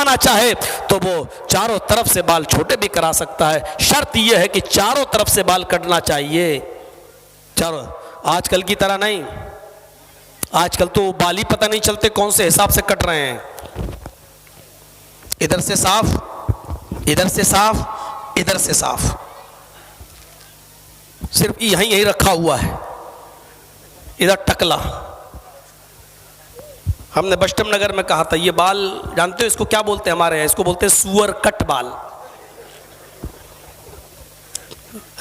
कटवाना चाहे तो वो चारों तरफ से बाल छोटे भी करा सकता है, शर्त ये है कि चारों तरफ से बाल कटना चाहिए, चारों। आजकल की तरह नहीं, आजकल तो बाल ही पता नहीं चलते कौन से हिसाब से कट रहे हैं, इधर से साफ, इधर से साफ, इधर से साफ, सिर्फ यहीं रखा हुआ है, इधर टकला। हमने बस्टम नगर में कहा था, ये बाल जानते हो इसको क्या बोलते हैं हमारे यहाँ? इसको बोलते हैं सुअर कट बाल।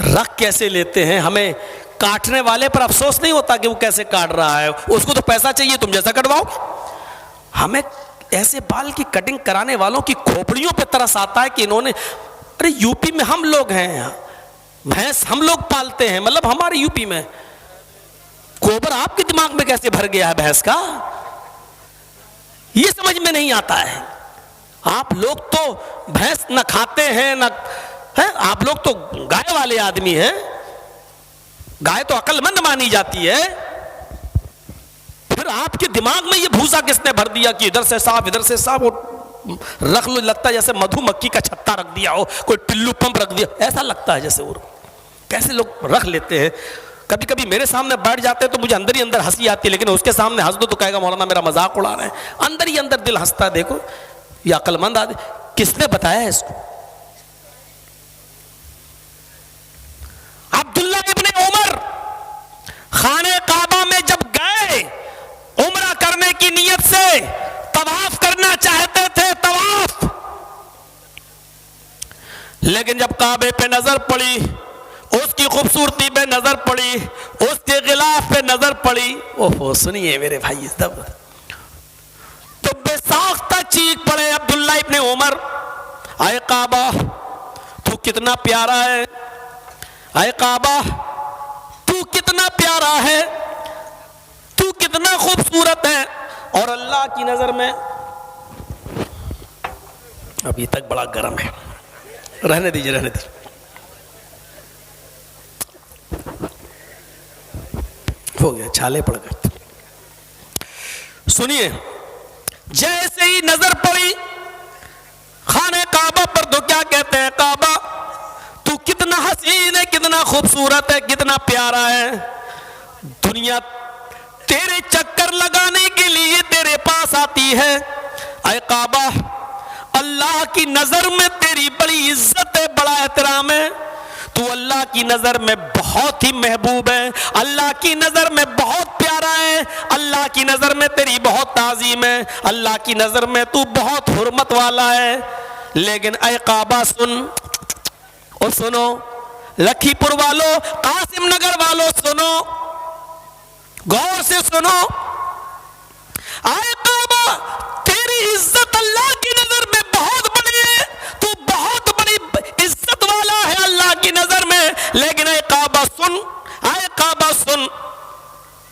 रख कैसे लेते हैं, हमें काटने वाले पर अफसोस नहीं होता कि वो कैसे काट रहा है, उसको तो पैसा चाहिए, तुम जैसा कटवाओ। हमें ऐसे बाल की कटिंग कराने वालों की खोपड़ियों पे तरस आता है कि इन्होंने, अरे यूपी में हम लोग हैं, भैंस हम लोग पालते हैं, मतलब हमारे यूपी में गोबर आपके दिमाग में कैसे भर गया है भैंस का, ये समझ में नहीं आता है। आप लोग तो भैंस न खाते हैं न है, आप लोग तो गाय वाले आदमी हैं, गाय तो अक्लमंद मानी जाती है, फिर आपके दिमाग में ये भूसा किसने भर दिया कि इधर से साफ इधर से साफ, वो रख लो, लगता है जैसे मधुमक्खी का छत्ता रख दिया हो, कोई टिल्लू पंप रख दिया, ऐसा लगता है जैसे। और कैसे लोग रख लेते हैं, कभी कभी मेरे सामने बैठ जाते हैं तो मुझे अंदर ही अंदर हंसी आती है, लेकिन उसके सामने हंस दो तो कहेगा मौलाना मेरा मजाक उड़ा रहे हैं, अंदर ही अंदर दिल हंसता है। देखो ये अक्लमंद आदमी, किसने बताया है इसको? अब्दुल्ला इब्ने उमर खाने काबा में जब गए उम्रा करने की नियत से, तवाफ करना चाहते थे, तवाफ, लेकिन जब काबे पे नजर पड़ी, उसकी खूबसूरती पे नजर पड़ी, उसके गिलाफ पे नजर पड़ी, ओहो सुनिए मेरे भाई, तब तो बेसाख्ता चीख पड़े अब्दुल्ला इब्ने उमर, आए काबा तू कितना प्यारा है, आए काबा तू कितना प्यारा है, तू कितना खूबसूरत है, और अल्लाह की नजर में, अभी तक बड़ा गर्म है, रहने दीजिए रहने दीजिए, हो गया, छाले पड़ गए। सुनिए, जैसे ही नजर पड़ी खाने काबा पर तो क्या कहते हैं, काबा तू कितना हसीन है, कितना खूबसूरत है, कितना प्यारा है, दुनिया तेरे चक्कर लगाने के लिए तेरे पास आती है, ऐ काबा अल्लाह की नजर में तेरी बड़ी इज्जत है, बड़ा एहतराम है, तू अल्लाह की नजर में बहुत ही महबूब है, अल्लाह की नजर में बहुत प्यारा है, अल्लाह की नजर में तेरी बहुत ताजीम है, अल्लाह की नजर में तू बहुत हुर्मत वाला है। लेकिन ऐ काबा सुन, और सुनो लखीपुर वालों, कासिम नगर वालों सुनो, गौर से सुनो, ऐ काबा तेरी इज्जत अल्लाह की नजर में बहुत बड़ी है, तू बहुत बड़ी इज्जत वाला है अल्लाह की नजर में, लेकिन ऐ काबा सुन, ऐ काबा सुन,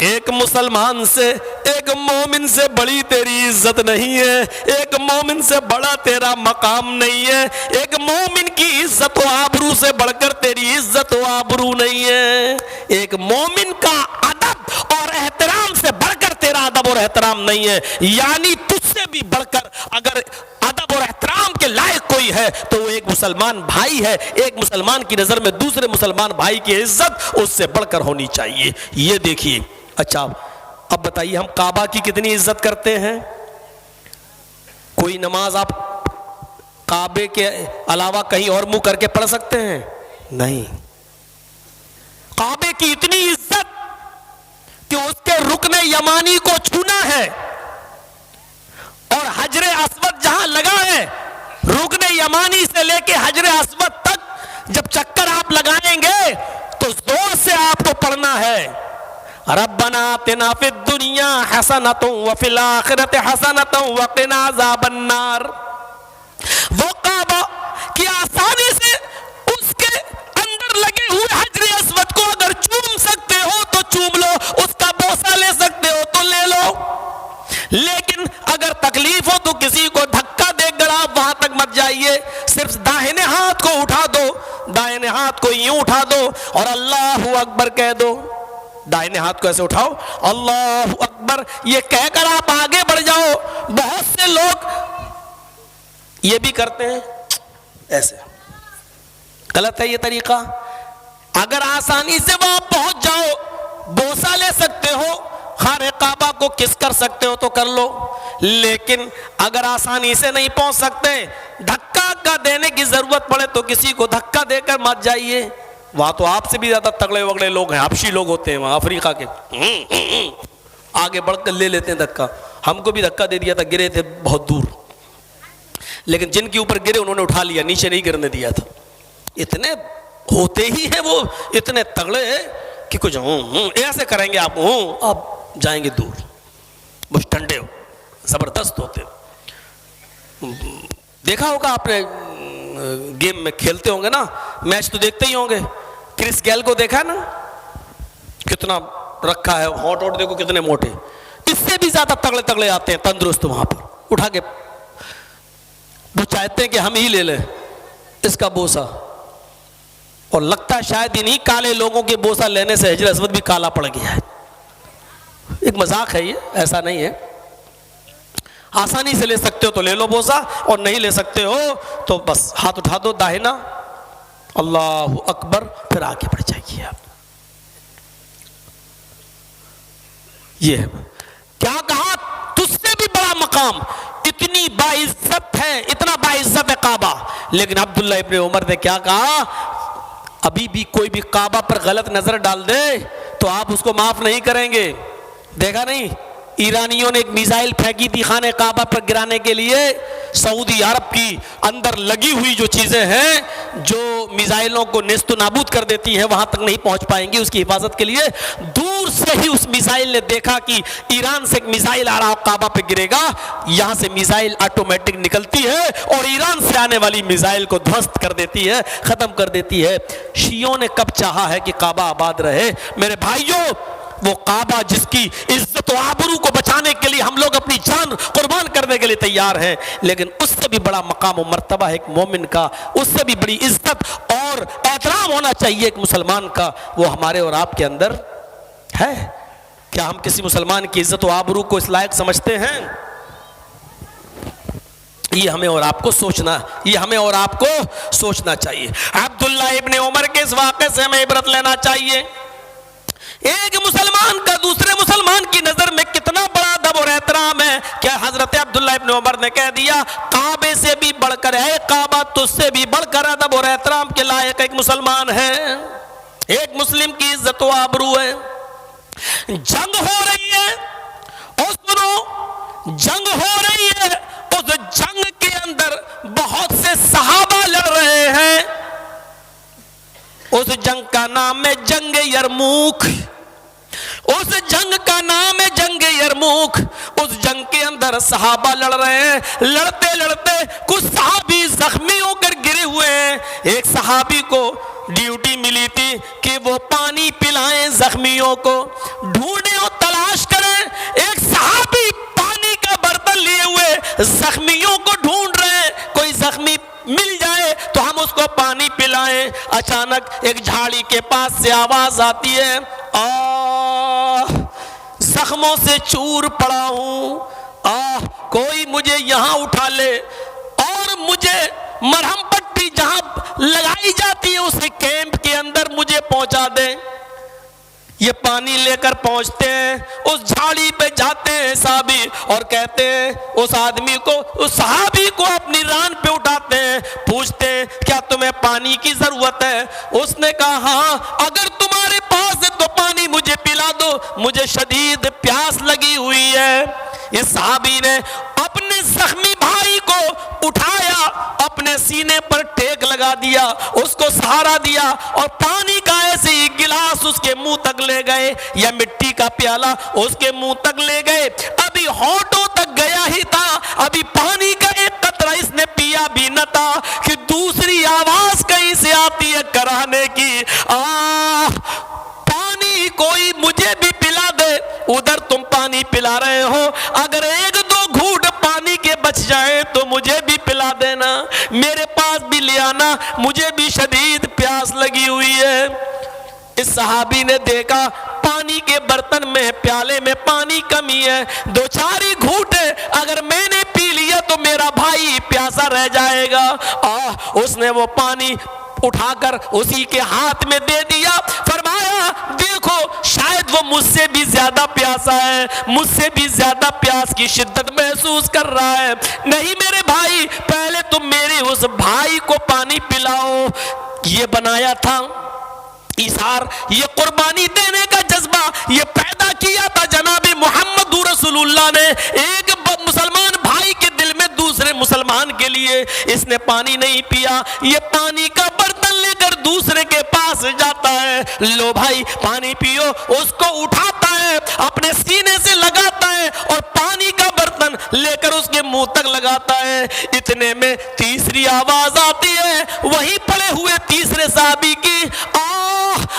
एक मुसलमान से, एक मोमिन से बड़ी तेरी इज्जत नहीं है, एक मोमिन से बड़ा तेरा मकाम नहीं है, एक मोमिन की इज्जत व आबरू से बढ़कर तेरी इज्जत व आबरू नहीं है, एक मोमिन का अदब और एहतराम से बढ़कर तेरा अदब और एहतराम नहीं है, यानी तुझसे भी बढ़कर अगर अदब और एहतराम के लायक कोई है तो वो एक मुसलमान भाई है, एक मुसलमान की नजर में दूसरे मुसलमान भाई की इज्जत उससे बढ़कर होनी चाहिए। ये देखिए। अच्छा अब बताइए हम काबा की कितनी इज्जत करते हैं? कोई नमाज आप काबे के अलावा कहीं और मुंह करके पढ़ सकते हैं? नहीं। काबे की इतनी इज्जत कि उसके रुकने यमानी को छूना है और हजरे अस्वद जहां लगा है, रुकने यमानी से लेके हजरे अस्वद तक जब चक्कर आप लगाएंगे तो जोर से आपको पढ़ना है, रब्बना आतिना फिद दुनिया हसनतुन व फिल आखिरति हसनतुन व क़िना अज़ाबन्नार। वो काबा की आसानी से उसके अंदर लगे हुए हजरे अस्वद को अगर चूम सकते हो तो चूम लो, उसका बोसा ले सकते हो तो ले लो, लेकिन अगर तकलीफ हो तो किसी को धक्का देकर आप वहां तक मत जाइए, सिर्फ दाहिने हाथ को उठा दो, दाहिने हाथ को यूं उठा दो और अल्लाहु अकबर कह दो। दाहिने हाथ को ऐसे उठाओ, अल्लाहु अकबर ये कहकर आप आगे बढ़ जाओ। बहुत से लोग یہ بھی کرتے ہیں ایسے. غلط ہے یہ طریقہ. اگر آسانی سے وہاں پہنچ جاؤ، بوسہ لے سکتے ہو، خانہ کعبہ کو کس کر سکتے ہو تو کر لو. لیکن اگر آسانی سے نہیں پہنچ سکتے، دھکا کا دینے کی ضرورت پڑے تو کسی کو دھکا دے کر مت جائیے. وہاں تو آپ سے بھی زیادہ تگڑے وگڑے لوگ ہیں، حبشی لوگ ہوتے ہیں وہاں افریقہ کے، آگے بڑھ کر لے لیتے ہیں دھکا. ہم کو بھی دھکا دے دیا تھا، گرے تھے بہت دور، لیکن جن کے اوپر گرے انہوں نے اٹھا لیا، نیچے نہیں گرنے دیا تھا. اتنے ہوتے ہی ہیں وہ، اتنے تگڑے کہ کچھ ایسے کریں گے آپ جائیں گے دور. بس ٹھنڈے ہو، زبردست ہوتے. دیکھا ہوگا آپ نے، گیم میں کھیلتے ہوں گے نا، میچ تو دیکھتے ہی ہوں گے. کرس گیل کو دیکھا نا، کتنا رکھا ہے، ہونٹ ووٹ دیکھو کتنے موٹے. اس سے بھی زیادہ تگڑے تگڑے آتے ہیں تندرست وہاں پر اٹھا کے. وہ چاہتے ہیں کہ ہم ہی لے لیں اس کا بوسہ، اور لگتا ہے شاید انہی کالے لوگوں کے بوسہ لینے سے حجر اسود بھی کالا پڑ گیا ہے. ایک مذاق ہے یہ، ایسا نہیں ہے. آسانی سے لے سکتے ہو تو لے لو بوسہ، اور نہیں لے سکتے ہو تو بس ہاتھ اٹھا دو داہنا، اللہ اکبر، پھر آگے بڑھ جائیے. آپ یہ کیا کہا، تجھ سے بھی بڑا مقام، اتنی باعزت ہے، اتنا باعزت ہے کعبہ. لیکن عبداللہ ابن عمر نے کیا کہا، ابھی بھی کوئی بھی کعبہ پر غلط نظر ڈال دے تو آپ اس کو معاف نہیں کریں گے. دیکھا نہیں، ایرانیوں نے ایک میزائل پھینکی تھی خانہ کعبہ پر گرانے کے لیے. سعودی عرب کی اندر لگی ہوئی جو چیزیں ہیں جو میزائلوں کو نیست و نابود کر دیتی ہیں، وہاں تک نہیں پہنچ پائیں گی. اس کی حفاظت کے لیے دور سے ہی اس میزائل نے دیکھا کہ ایران سے ایک میزائل آ رہا کعبہ پہ گرے گا، یہاں سے میزائل آٹومیٹک نکلتی ہے اور ایران سے آنے والی میزائل کو دھوست کر دیتی ہے، ختم کر دیتی ہے. شیعوں نے کب چاہا ہے کہ کعبہ آباد رہے؟ میرے بھائیوں، وہ کعبہ جس کی عزت و آبرو کو بچانے کے لیے ہم لوگ اپنی جان قربان کرنے کے لیے تیار ہیں، لیکن اس سے بھی بڑا مقام و مرتبہ ہے ایک مومن کا، اس سے بھی بڑی عزت اور احترام ہونا چاہیے ایک مسلمان کا. وہ ہمارے اور آپ کے اندر ہے. کیا ہم کسی مسلمان کی عزت و آبرو کو اس لائق سمجھتے ہیں؟ یہ ہمیں اور آپ کو سوچنا چاہیے. عبداللہ ابن عمر کے اس واقعے سے ہمیں عبرت لینا چاہیے. ایک مسلمان کا دوسرے مسلمان کی نظر میں کتنا بڑا ادب اور احترام ہے. کیا حضرت عبداللہ ابن عمر نے کہہ دیا کعبے سے بھی بڑھ کر ہے کعبہ، تجھ سے بھی بڑھ کر ادب اور احترام کے لائق ایک مسلمان ہے، ایک مسلم کی عزت و آبرو ہے. جنگ ہو رہی ہے، اور سنو، جنگ ہو رہی ہے، اس جنگ کے اندر بہت سے صحابہ لڑ رہے ہیں. اس جنگ کا نام ہے جنگ یرموک. اس جنگ کا نام ہے جنگ یرموک. اس جنگ کے اندر صحابہ لڑ رہے ہیں. لڑتے لڑتے کچھ صحابی زخمی ہو کر گرے ہوئے ہیں. ایک صحابی کو ڈیوٹی ملی تھی کہ وہ پانی پلائیں زخمیوں کو، ڈھونڈیں اور تلاش کریں. ایک صحابی پانی کا برتن لیے ہوئے زخمیوں کو ڈھونڈ رہے ہیں، کوئی زخمی مل جائے تو ہم اس کو پانی پلائیں. اچانک ایک جھاڑی کے پاس سے آواز آتی ہے، زخموں سے چور پڑا ہوں، کوئی مجھے یہاں اٹھا لے اور مجھے مرہم پٹی جہاں لگائی جاتی ہے اس کیمپ کے اندر مجھے پہنچا دے. یہ پانی لے کر پہنچتے ہیں، اس جھاڑی پہ جاتے ہیں صحابی اور کہتے ہیں اس آدمی کو، اس صحابی کو اپنی ران پہ اٹھاتے ہیں، پوچھتے ہیں کیا تمہیں پانی کی ضرورت ہے؟ اس نے کہا ہاں، اگر تمہارے پاس ہے تو پانی مجھے پلا دو، مجھے شدید پیاس لگی ہوئی ہے. اس صحابی نے اپنے زخمی بھائی کو اٹھایا، اپنے سینے پر ٹیک لگا دیا، اس کو سہارا دیا اور پانی کا ایسے ہی گلاس اس کے منہ تک لے گئے یا مٹی کا پیالہ اس کے منہ تک لے گئے. ابھی ہونٹوں تک گیا ہی تھا، ابھی پانی کا ایک قطرہ اس نے پیا بھی نہ تھا کہ دوسری آواز کہیں سے آتی ہے کرانے کی، پانی کوئی مجھے بھی پلا دے. ادھر تم پانی پلا رہے ہو، اگر ایک دو گھونٹ پانی کے بچ جائیں تو مجھے بھی پلا دینا، میرے پاس بھی لے آنا، مجھے بھی شدید پیاس لگی ہوئی ہے. اس صحابی نے دیکھا پانی کے برتن میں پیالے میں پانی کمی ہے، دو چار ہی گھونٹ ہے، اگر میں نے پی لیا تو میرا भाई प्यासा रह जाएगा। उसने वो पानी उठाकर उसी के हाथ में दे दिया, फरमाया देखो शायद वो मुझसे भी ज्यादा प्यासा है, मुझसे भी ज्यादा प्यास की शिद्दत महसूस कर रहा है। नहीं मेरे भाई, पहले तुम मेरे उस भाई को पानी पिलाओ। ये बनाया था इसार, ये कुर्बानी देने का जज्बा ये पैदा किया था जनाब मोहम्मद रसूलुल्लाह ने एक मुसलमान भाई के दिल में दूसरे मुसलमान के लिए। इसने पानी नहीं पिया, ये पानी का बर्तन लेकर दूसरे के पास जाता है, लो भाई पानी पियो। उसको उठाता है, अपने सीने से लगाता है और पानी का बर्तन लेकर उसके मुंह तक लगाता है। इतने में तीसरी आवाज आती है वहीं पड़े हुए तीसरे साहबी की,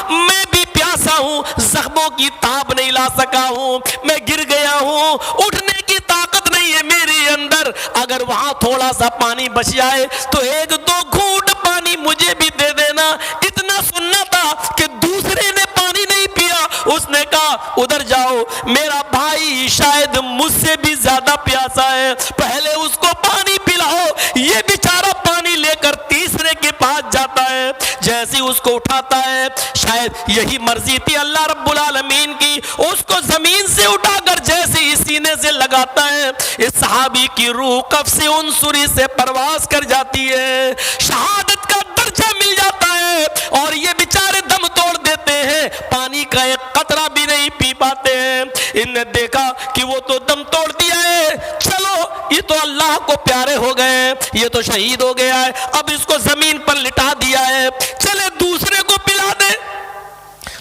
मैं भी प्यासा हूं, जख्मों की ताब नहीं ला सका हूं, मैं गिर गया हूं, उठने की ताकत नहीं है मेरे अंदर। अगर वहां थोड़ा सा पानी बच जाए तो एक दो घूंट पानी मुझे भी दे देना। इतना सुनना था कि दूसरे ने पानी नहीं पिया। उसने कहा उधर जाओ, मेरा भाई शायद मुझसे भी ज्यादा प्यासा है, पहले उसको पानी पिलाओ। ये बेचारा पानी लेकर तीसरे के पास जाता है, जैसे उसको उठाता है, शायद यही मर्जी थी अल्लाह रब्बुल आलमीन की, उसको जमीन से उठाकर जैसे ही सीने से लगाता है, इस सहाबी की रूह कफ से उनसुरी से परवाज कर जाती है, शहादत का दर्जा मिल जाता है और ये बेचारे दम तोड़ देते हैं, पानी का एक कतरा भी नहीं पी पाते हैं। इनने देखा कि वो तो दम तोड़ दिया है, चलो ये तो अल्लाह को प्यारे हो गए, ये तो शहीद हो गया है, अब इसको जमीन पर लिटा दिया है, चले दूसरे को पिला दे,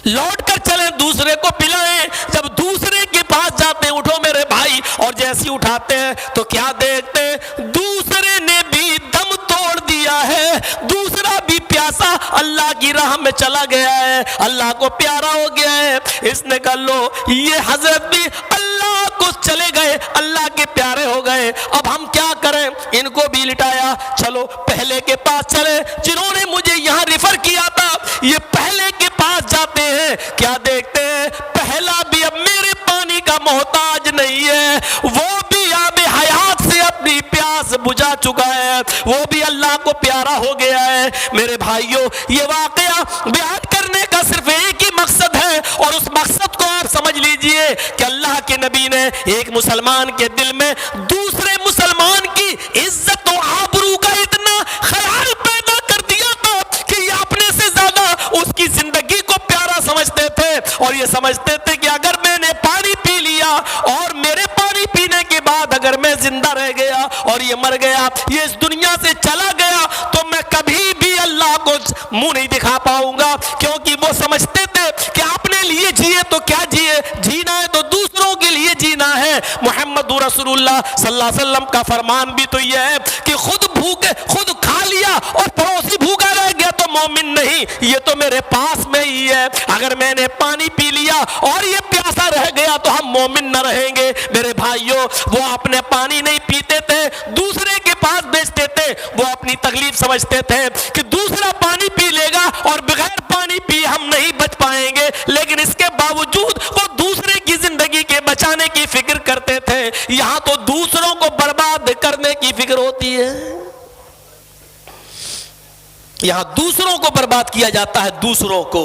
लौट कर चले दूसरे को पिलाएं। जब दूसरे के पास जाते हैं, उठो मेरे भाई, और जैसे उठाते हैं तो क्या देखते हैं, दूसरे ने भी दम तोड़ दिया है, दूसरा भी प्यासा अल्लाह की राह में चला गया है, अल्लाह को प्यारा हो गया है। इसने कहा लो ये हजरत भी अल्लाह को चले गए, अल्लाह के प्यारे हो गए, अब हम क्या करें, इनको भी लिटाया। चलो पहले के पास चले जिन्होंने मुझे यहाँ रिफर किया था, ये पहले के पास जाते हैं, क्या देखते हैं, पहला भी अब मेरे पानी का मोहताज नहीं है, वो भी आबे हयात से अपनी प्यास बुझा चुका है, वो भी अल्लाह को प्यारा हो गया है। मेरे भाइयों, ये वाकया बयान करने का सिर्फ एक ही मकसद है और उस मकसद को आप समझ लीजिए कि अल्लाह के नबी ने एक मुसलमान के दिल में दूसरे मुसलमान की इज्जत और आबरू का इतना ख्याल पैदा कर दिया था कि ये अपने से ज्यादा उसकी जिंदगी को प्यारा समझते थे और ये समझते थे कि अगर मैंने पानी पी लिया और मेरे पानी पीने के बाद अगर मैं जिंदा रह गया और ये मर गया, ये इस दुनिया से चला गया, तो मैं कभी भी अल्लाह को मुंह नहीं दिखा पाऊंगा, क्योंकि वो समझते थे कि अपने लिए जिए तो क्या जिए, जीना है तो दूसरों के लिए जीना है। मोहम्मद रसूलुल्लाह सल्लल्लाहु अलैहि वसल्लम का फरमान भी तो यह है कि खुद भूखे खुद खा लिया और पड़ोसी भूखा रह गया तो मोमिन नहीं, ये तो मेरे पास में ही है। अगर मैंने पानी पी लिया और ये प्यासा रह गया तो हम मोमिन न रहेंगे। मेरे भाइयों, वो अपने पानी नहीं पीते थे, दूसरे के पास बेचते थे, वो अपनी तकलीफ समझते थे कि दूसरा पानी पी लेगा और बगैर पानी पी हम नहीं बच पाएंगे, लेकिन इसके बावजूद वो दूसरे की जिंदगी के बचाने की फिक्र करते थे। यहां तो दूसरों को बर्बाद करने की फिक्र होती है, यहां दूसरों को बर्बाद किया जाता है। दूसरों को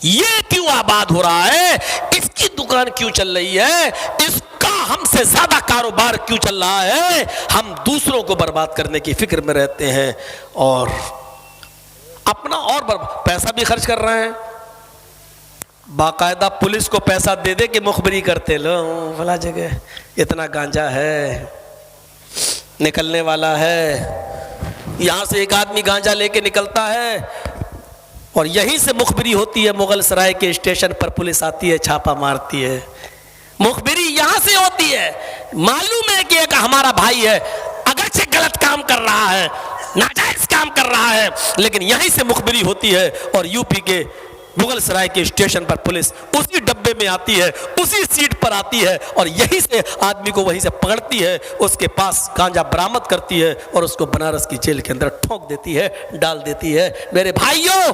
ये क्यों आबाद हो रहा है, इसकी दुकान क्यों चल रही है, इसका हमसे ज्यादा कारोबार क्यों चल रहा है, हम दूसरों को बर्बाद करने की फिक्र में रहते हैं और अपना और पैसा भी खर्च कर रहे हैं। बाकायदा पुलिस को पैसा दे दे के मुखबरी करते, लो फला जगह इतना गांजा है, निकलने वाला है। यहां से एक आदमी गांजा लेके निकलता है और यहीं से मुखबरी होती है, मुगल सराय के स्टेशन पर पुलिस आती है, छापा मारती है, मुखबरी यहां से होती है। मालूम है कि एक हमारा भाई है, अगरचे गलत काम कर रहा है, नाजायज काम कर रहा है, लेकिन यहीं से मुखबरी होती है और यूपी के मुगल सराय के स्टेशन पर पुलिस उसी डब्बे में आती है, उसी सीट पर आती है और यहीं से आदमी को वहीं से पकड़ती है, उसके पास गांजा बरामद करती है और उसको बनारस की जेल के अंदर ठोक देती है, डाल देती है। मेरे भाइयों,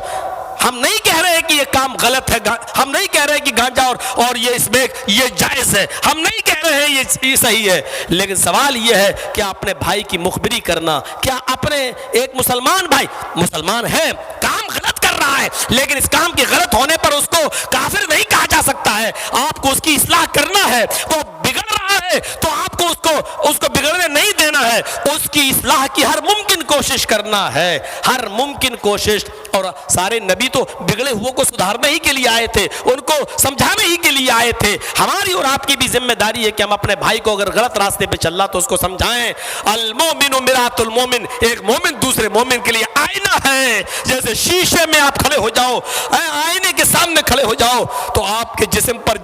ہم نہیں کہہ رہے کہ یہ کام غلط ہے, ہم نہیں کہہ رہے کہ گانجا اور یہ اس میں یہ جائز ہے, ہم نہیں کہہ رہے ہیں یہ صحیح ہے, لیکن سوال یہ ہے کہ اپنے بھائی کی مخبری کرنا, کیا اپنے ایک مسلمان بھائی مسلمان ہے, کام غلط کر رہا ہے, لیکن اس کام کے غلط ہونے پر اس کو کافر نہیں کہا جا سکتا ہے. آپ کو اس کی اصلاح کرنا ہے, وہ بگڑ رہا ہے تو آپ کو اس کو بگڑنے نہیں دینا ہے, اس کی اصلاح کی ہر ممکن کوشش کرنا ہے, ہر ممکن کوشش. اور سارے نبی تو بگڑے ہوئے کو سدھارنے ہی کے لیے آئے تھے, ان کو سمجھانے ہی کے لیے آئے تھے. ہماری اور آپ کی بھی ذمہ داری ہے کہ ہم اپنے بھائی کو اگر غلط راستے پہ چل رہا تو اس کو سمجھائیں. المومن مرآۃ المومن, ایک مومن دوسرے مومن کے لیے آئینہ ہے. جیسے شیشے میں آپ کھڑے ہو جاؤ, آئینے کے سامنے کھڑے ہو جاؤ تو آپ کے جسم پر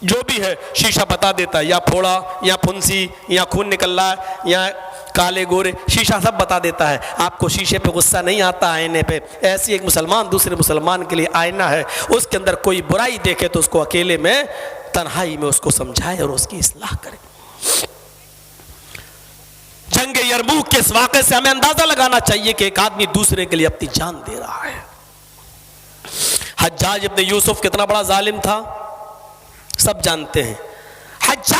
جو بھی ہے شیشہ بتا دیتا ہے, یا پھوڑا یا پھنسی یا خون نکل رہا ہے یا کالے گورے, شیشہ سب بتا دیتا ہے. آپ کو شیشے پہ غصہ نہیں آتا آئینے پہ, ایسی ایک مسلمان دوسرے مسلمان کے لیے آئینہ ہے. اس کے اندر کوئی برائی دیکھے تو اس کو اکیلے میں تنہائی میں اس کو سمجھائے اور اس کی اصلاح کرے. جنگ یرموک کے اس واقعے سے ہمیں اندازہ لگانا چاہیے کہ ایک آدمی دوسرے کے لیے اپنی جان دے رہا ہے. حجاج ابن یوسف کتنا بڑا ظالم تھا, سب جانتے ہیں. حجاج